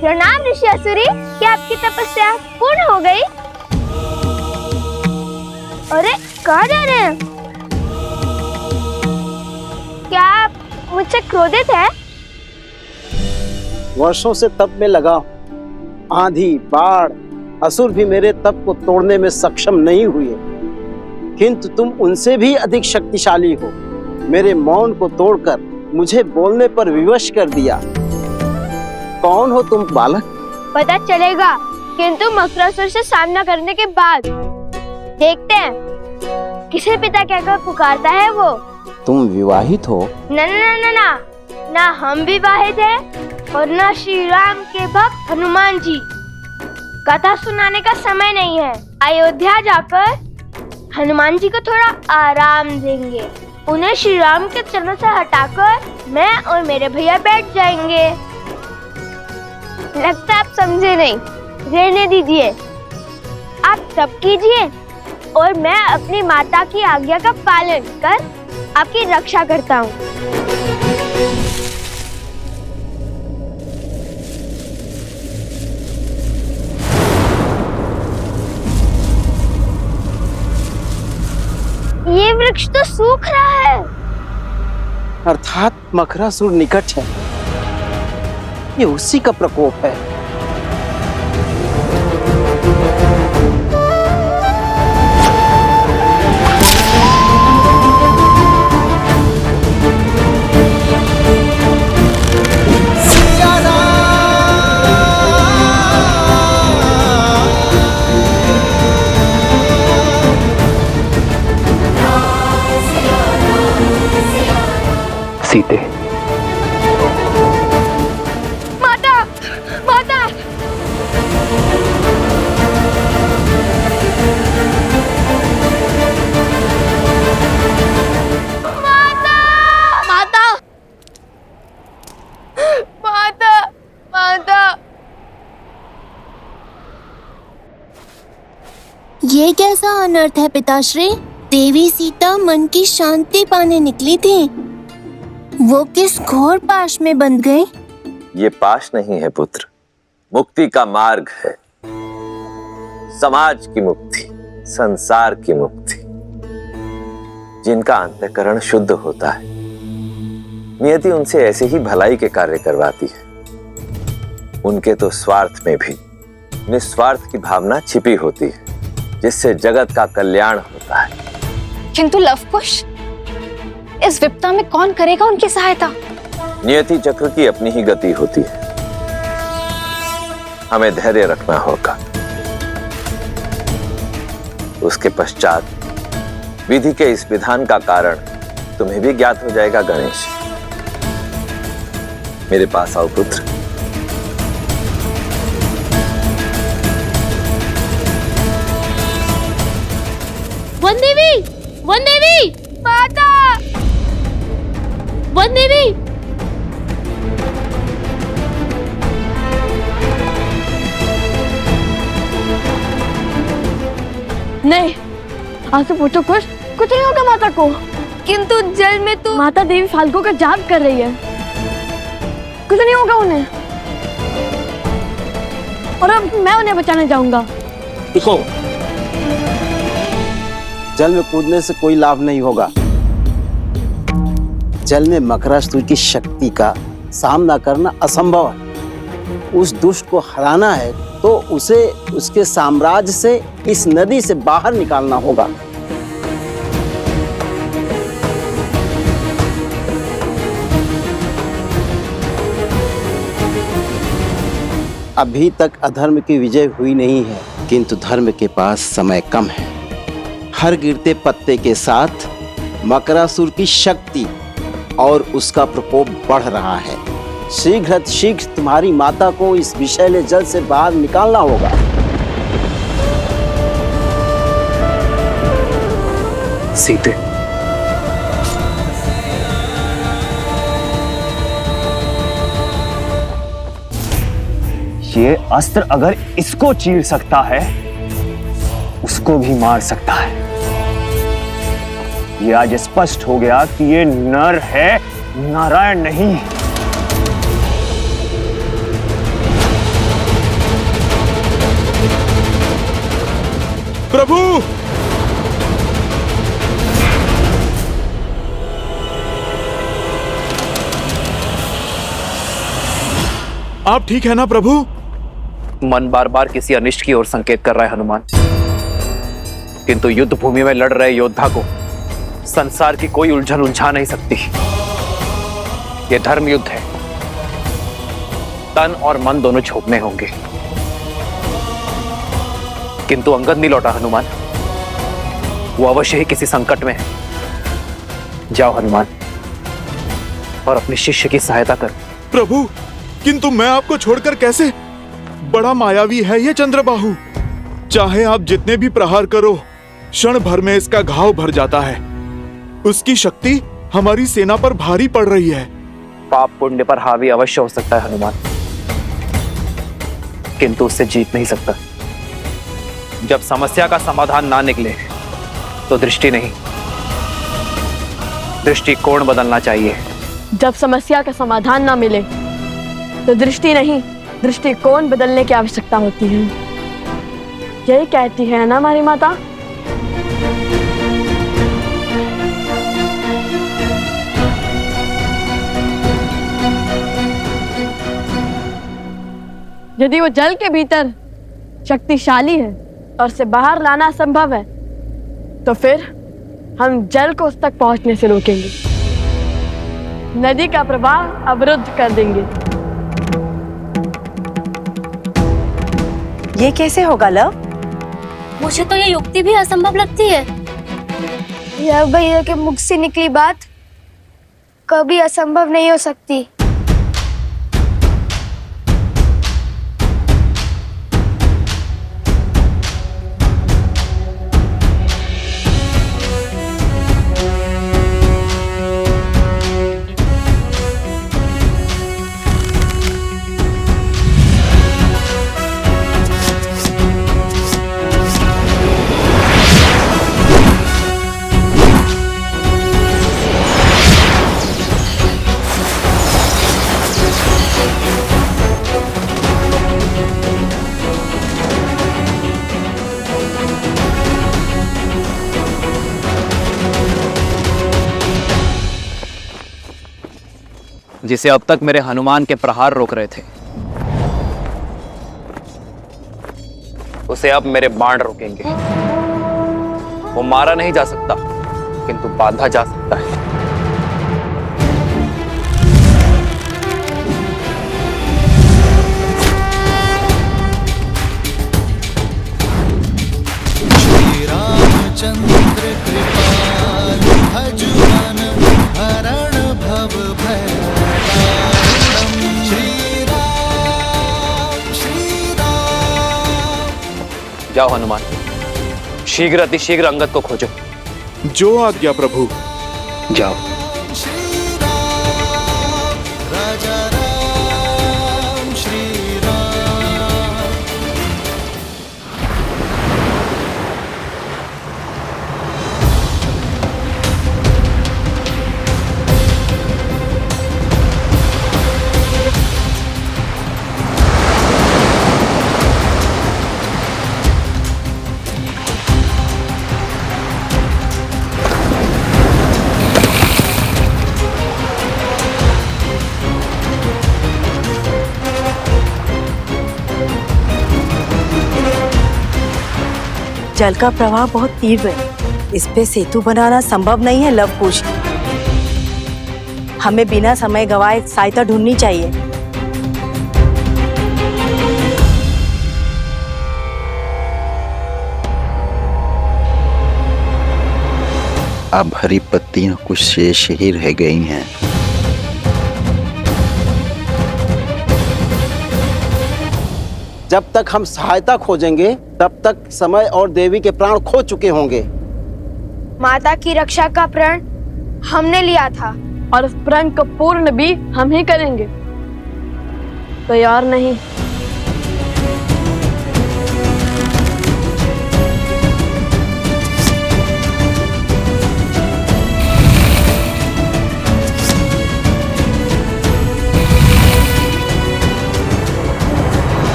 प्रणाम ऋषि असुरी, क्या आपकी तपस्या पूर्ण हो गई? अरे कहाँ जा रहे हैं? क्या आप मुझसे क्रोधित है? वर्षों से तप में लगा हूं। आंधी, बाढ़, असुर भी मेरे तप को तोड़ने में सक्षम नहीं हुए, किंतु तुम उनसे भी अधिक शक्तिशाली हो। मेरे मौन को तोड़कर मुझे बोलने पर विवश कर दिया। कौन हो तुम बालक? पता चलेगा, किंतु मकरासुर से सामना करने के बाद देखते हैं किसे पिता कहकर पुकारता है वो। तुम विवाहित हो? ना ना ना ना ना, हम विवाहित हैं और ना श्री राम के भक्त हनुमान जी। कथा सुनाने का समय नहीं है। अयोध्या जाकर हनुमान जी को थोड़ा आराम देंगे। उन्हें श्री राम के चरणों से हटाकर मैं और मेरे भैया बैठ जाएंगे। लगता आप समझे नहीं, रहने दीजिए। आप तप कीजिए और मैं अपनी माता की आज्ञा का पालन कर आपकी रक्षा करता हूँ। ये वृक्ष तो सूख रहा है। अर्थात मकरासुर निकट है। ये उसी का प्रकोप है। सीते, माता, माता, माता, माता, माता, माता। ये कैसा अनर्थ है पिताश्री? देवी सीता मन की शांति पाने निकली थी, वो किस घोर पाश में बंध गई? ये पाश नहीं है पुत्र, मुक्ति का मार्ग है। समाज की मुक्ति, संसार की मुक्ति। जिनका अंतःकरण शुद्ध होता है, नियति उनसे ऐसे ही भलाई के कार्य करवाती है। उनके तो स्वार्थ में भी निस्वार्थ की भावना छिपी होती है, जिससे जगत का कल्याण होता है। किंतु लवकुश, इस विपदा में कौन करेगा उनकी सहायता? नियति चक्र की अपनी ही गति होती है। हमें धैर्य रखना होगा। उसके पश्चात विधि के इस विधान का कारण तुम्हें भी ज्ञात हो जाएगा। गणेश, मेरे पास आओ पुत्र। वन देवी, वन देवी, माता, वन देवी। नहीं, आज से पूछो कुछ नहीं होगा माता को। किंतु जल में तो माता देवी फाल्गु का जाप कर रही है, कुछ नहीं होगा उन्हें। और अब मैं उन्हें बचाने जाऊंगा। देखो, जल में कूदने से कोई लाभ नहीं होगा। जल में मकरासुर की शक्ति का सामना करना असंभव है। उस दुष्ट को हराना है तो उसे उसके साम्राज्य से, इस नदी से बाहर निकालना होगा। अभी तक अधर्म की विजय हुई नहीं है, किंतु धर्म के पास समय कम है। हर गिरते पत्ते के साथ मकरासुर की शक्ति और उसका प्रकोप बढ़ रहा है। शीघ्र तुम्हारी माता को इस विषैले जल से बाहर निकालना होगा। सीते, ये अस्त्र अगर इसको चीर सकता है, उसको भी मार सकता है। ये आज स्पष्ट हो गया कि ये नर है, नारायण नहीं। प्रभु! आप ठीक है ना प्रभु? मन बार बार किसी अनिष्ट की ओर संकेत कर रहा है हनुमान, किंतु युद्ध भूमि में लड़ रहे योद्धा को संसार की कोई उलझन उलझा नहीं सकती। यह धर्म युद्ध है, तन और मन दोनों झोंकने होंगे। किंतु अंगद नहीं लौटा हनुमान, वो अवश्य ही किसी संकट में है। जाओ हनुमान और अपने शिष्य की सहायता करो। प्रभु, किंतु मैं आपको छोड़कर कैसे? बड़ा मायावी है ये चंद्रबाहु। चाहे आप जितने भी प्रहार करो, क्षण भर में इसका घाव भर जाता है। उसकी शक्ति हमारी सेना पर भारी पड़ रही है। पाप पुण्य पर हावी अवश्य हो सकता है हनुमान, किंतु उससे जीत नहीं सकता। जब समस्या का समाधान ना निकले तो दृष्टि नहीं, दृष्टिकोण बदलना चाहिए। जब समस्या का समाधान ना मिले तो दृष्टि नहीं, दृष्टिकोण बदलने की आवश्यकता होती है। यही कहती है ना हमारी माता। यदि वो जल के भीतर शक्तिशाली है और उसे बाहर लाना असंभव है, तो फिर हम जल को उस तक पहुंचने से रोकेंगे, नदी का प्रवाह अवरुद्ध कर देंगे। ये कैसे होगा लव? मुझे तो ये युक्ति भी असंभव लगती है। यह भैया के मुख से निकली बात कभी असंभव नहीं हो सकती। जिसे अब तक मेरे हनुमान के प्रहार रोक रहे थे, उसे अब मेरे बाण रोकेंगे। वो मारा नहीं जा सकता, किंतु बांधा जा सकता है। श्री रामचंद्र कृपाल भजुमन हरण भव भय। जाओ हनुमान, शीघ्र अतिशीघ्र अंगद को खोजो। जो आज्ञा प्रभु। जाओ। राजा राम श्री राम। जल का प्रवाह बहुत तीव्र है, इस पे सेतु बनाना संभव नहीं है लवकुश। हमें बिना समय गवाए सहायता ढूंढनी चाहिए। अब हरी पत्तियां कुछ शेष ही रह गई हैं। जब तक हम सहायता खोजेंगे तब तक समय और देवी के प्राण खो चुके होंगे। माता की रक्षा का प्रण हमने लिया था और उस प्रण को पूर्ण भी हम ही करेंगे, कोई और नहीं।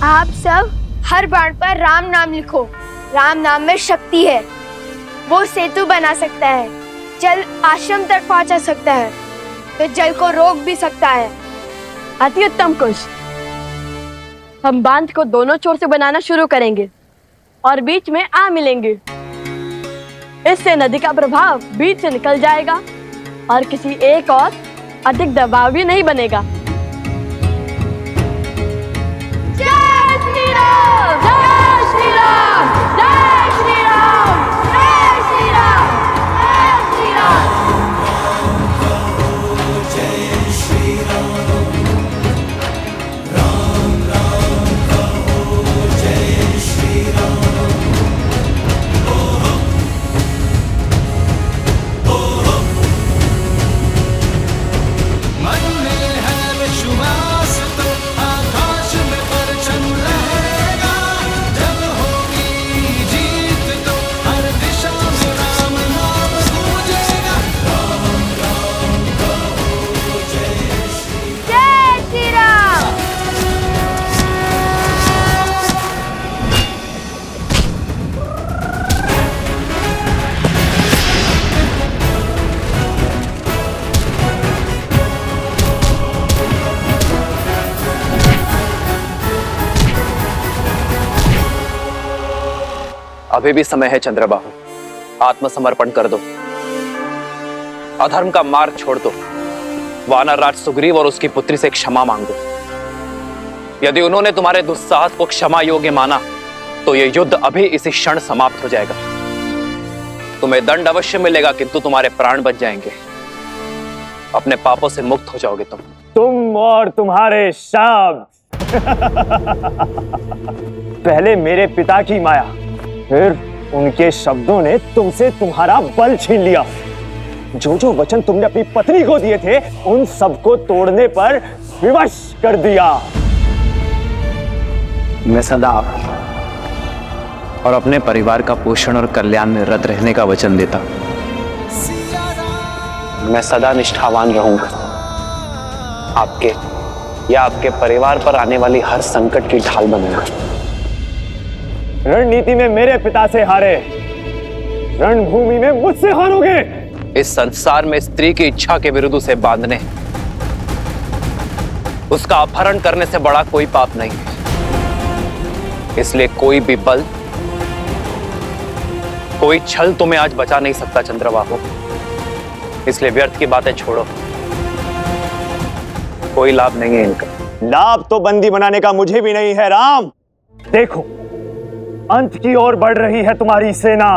आप सब हर बाण पर राम नाम लिखो। राम नाम में शक्ति है। वो सेतु बना सकता है, जल आश्रम तक पहुंचा सकता है, तो जल को रोक भी सकता है। अति उत्तम कुश। हम बांध को दोनों छोर से बनाना शुरू करेंगे और बीच में आ मिलेंगे। इससे नदी का प्रभाव बीच से निकल जाएगा और किसी एक और अधिक दबाव भी नहीं बनेगा। जय श्री राम! जय श्री राम! जय श्री राम! जय श्री राम! जय श्री राम! मन में है विश्वास तो आकाश में परचम रहेगा। जब होगी जीत तो हर दिशा में राम नाम गूंजेगा। राम राम कहो जय श्री जय श्री राम! अभी भी समय है चंद्रबाहु, आत्मसमर्पण कर दो, अधर्म का मार्ग छोड़ दो, वानर राज सुग्रीव और उसकी पुत्री से क्षमा मांग दो। यदि उन्होंने तुम्हारे दुस्साहस को क्षमा योग्य माना तो यह युद्ध अभी इसी क्षण समाप्त हो जाएगा। तुम्हें दंड अवश्य मिलेगा, किंतु तुम्हारे प्राण बच जाएंगे। अपने पापों से मुक्त हो जाओगे तुम और तुम्हारे शब्द। पहले मेरे पिता की माया, फिर उनके शब्दों ने तुमसे तुम्हारा बल छीन लिया। जो जो वचन तुमने अपनी पत्नी को दिए थे, उन सबको तोड़ने पर विवश कर दिया। मैं सदा और अपने परिवार का पोषण और कल्याण में रत रहने का वचन देता। मैं सदा निष्ठावान रहूंगा, आपके या आपके परिवार पर आने वाली हर संकट की ढाल बनूंगा। रणनीति में मेरे पिता से हारे, रणभूमि में मुझसे हारोगे। इस संसार में स्त्री की इच्छा के विरुद्ध उसे बांधने, उसका अपहरण करने से बड़ा कोई पाप नहीं है। इसलिए कोई भी बल, कोई छल तुम्हें आज बचा नहीं सकता चंद्रबाहु। इसलिए व्यर्थ की बातें छोड़ो, कोई लाभ नहीं है इनका। लाभ तो बंदी बनाने का मुझे भी नहीं है राम। देखो, अंत की ओर बढ़ रही है तुम्हारी सेना।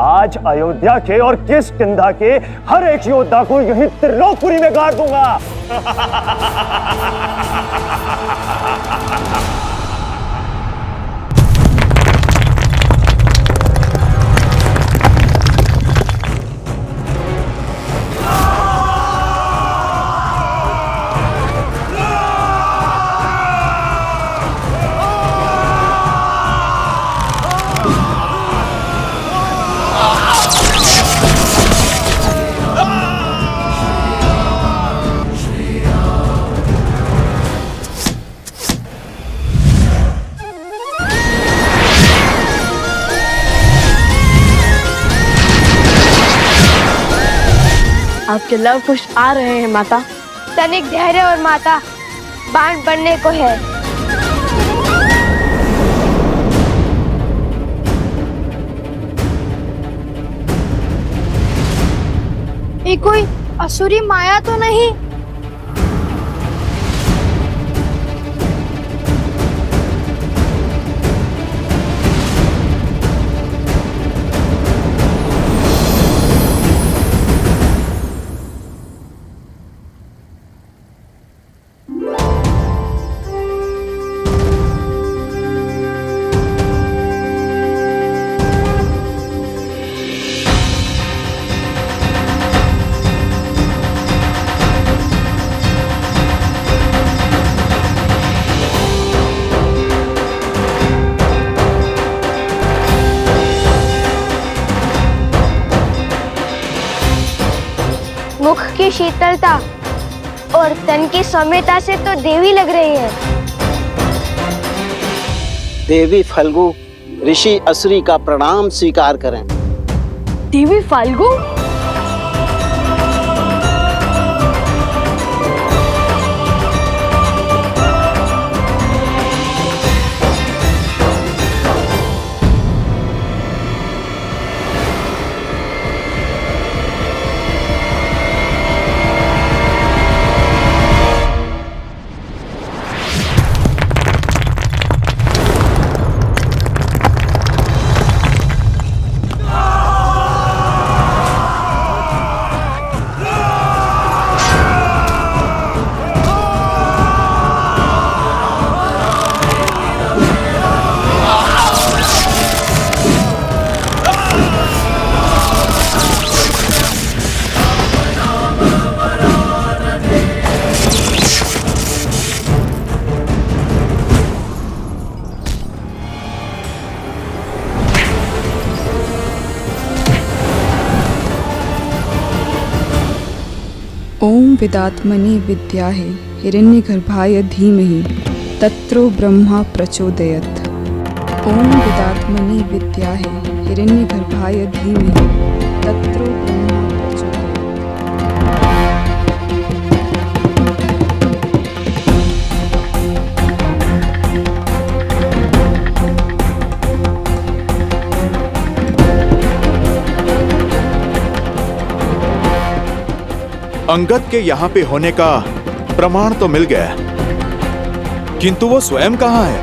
आज अयोध्या के और किष्किंधा के हर एक योद्धा को यहीं त्रिलोकपुरी में गाड़ दूंगा। आपके लव कुश आ रहे हैं माता। तनिक धैर्य और माता, बाण बनने को है। ये कोई असुरी माया तो नहीं? मुख की शीतलता और तन की सौम्यता से तो देवी लग रही है। देवी फल्गु ऋषि असुरी का प्रणाम स्वीकार करें। देवी फाल्गु, ओम विदात्मने विद्याहे हिरण्यगर्भाय धीमहि तत्रो ब्रह्मा प्रचोदयत्। ओम विदात्मने विद्याहे हिरण्यगर्भाय धीमहि तत्रो ब्रह्मा प्रचोदयत्। अंगद के यहाँ पे होने का प्रमाण तो मिल गया, किंतु वो स्वयं कहाँ है?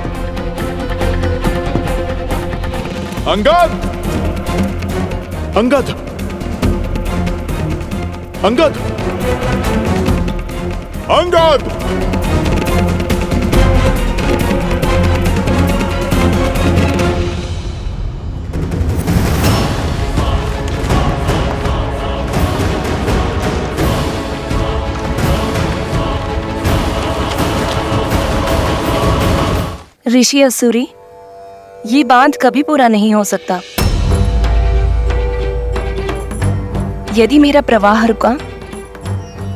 अंगद! अंगद! अंगद! अंगद! ऋषि असुरी, ये बांध कभी पूरा नहीं हो सकता। यदि मेरा प्रवाह रुका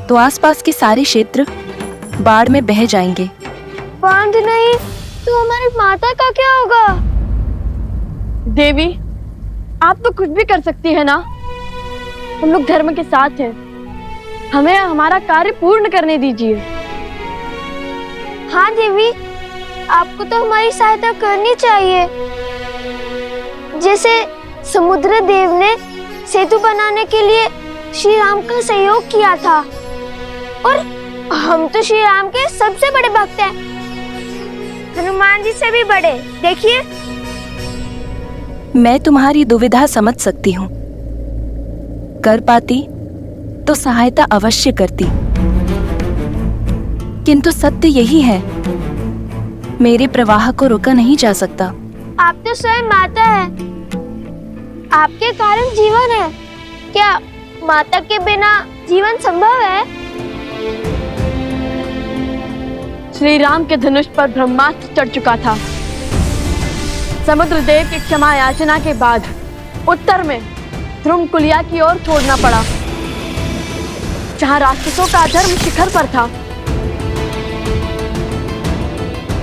तो आसपास के सारे क्षेत्र बाढ़ में बह जाएंगे। बांध नहीं तो हमारी माता का क्या होगा? देवी, आप तो कुछ भी कर सकती है ना। हम लोग धर्म के साथ हैं, हमें हमारा कार्य पूर्ण करने दीजिए। हाँ देवी, आपको तो हमारी सहायता करनी चाहिए। जैसे समुद्र देव ने सेतु बनाने के लिए श्री राम का सहयोग किया था, और हम तो श्री राम के सबसे बड़े भक्त हैं, हनुमान जी से भी बड़े। देखिए, मैं तुम्हारी दुविधा समझ सकती हूँ। कर पाती तो सहायता अवश्य करती, किंतु सत्य यही है, मेरे प्रवाह को रोका नहीं जा सकता। आप तो स्वयं माता है, आपके कारण जीवन है। क्या माता के बिना जीवन संभव है? श्री राम के धनुष पर ब्रह्मास्त्र चढ़ चुका था। समुद्र देव की क्षमा याचना के बाद उत्तर में ध्रुमकुलिया की ओर छोड़ना पड़ा, जहाँ राक्षसों का अधर्म शिखर पर था।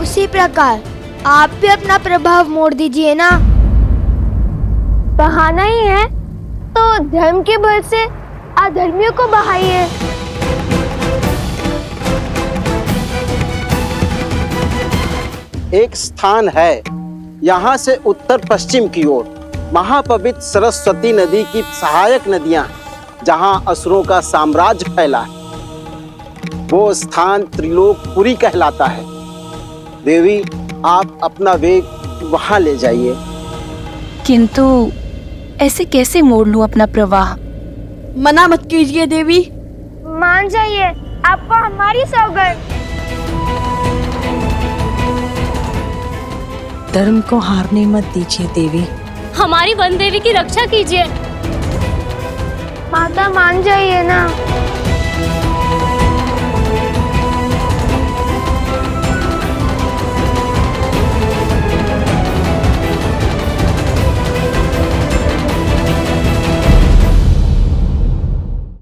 उसी प्रकार आप भी अपना प्रभाव मोड़ दीजिए ना। बहाना ही है तो धर्म के बल से अधर्मियों को बहाइए। एक स्थान है यहाँ से उत्तर पश्चिम की ओर महापवित्र सरस्वती नदी की सहायक नदियां, जहाँ असुरों का साम्राज्य फैला है। वो स्थान त्रिलोकपुरी कहलाता है। देवी, आप अपना वेग वहां ले जाइए। किंतु ऐसे कैसे मोड़ लूं अपना प्रवाह? मना मत कीजिए देवी। मान जाइए, आपको हमारी सौगंध। धर्म को हारने मत दीजिए देवी। हमारी वन देवी की रक्षा कीजिए। माता मान जाइए ना।